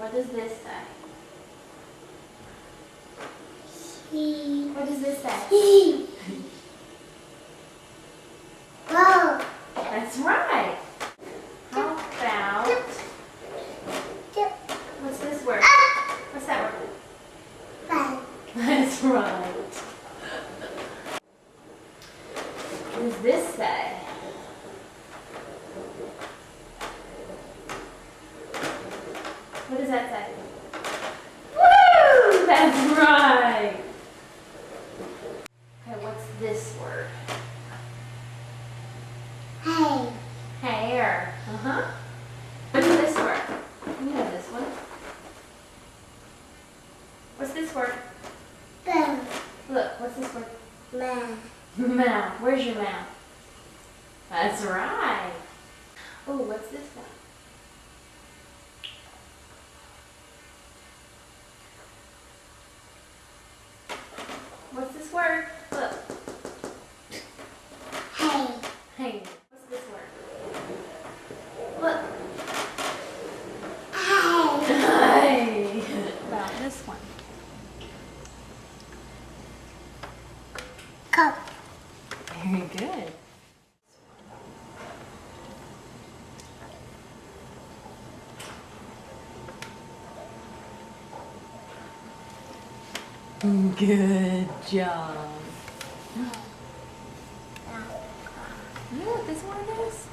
What does this say? He. What does this say? He. Go. That's right. How about, what's this word? What's that word? Fun. That's right. What does this say? What does that say? Woo! That's right. Okay, what's this word? Hey. Hair. Uh-huh. What's this word? You know this one. What's this word? Boom. Look, what's this word? Man. Mouth. Where's your mouth? That's right. Oh, what's this one? What's this word? Look. Hey. Hey. What's this word? Look. Hey. Hey. About this one. Cup. Very good. Good job. You know what this word is?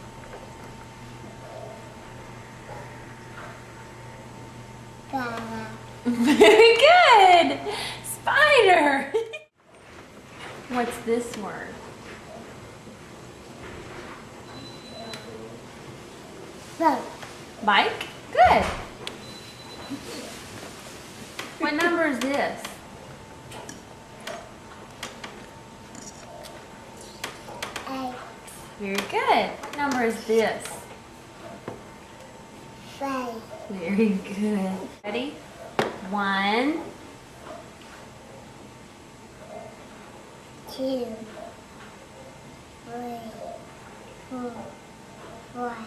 Very good. Spider. What's this word? Boom. Bike? Good. What number is this? Eight. Very good. What number is this? Five. Very good. Ready? 1, 2, 3, 4, 5.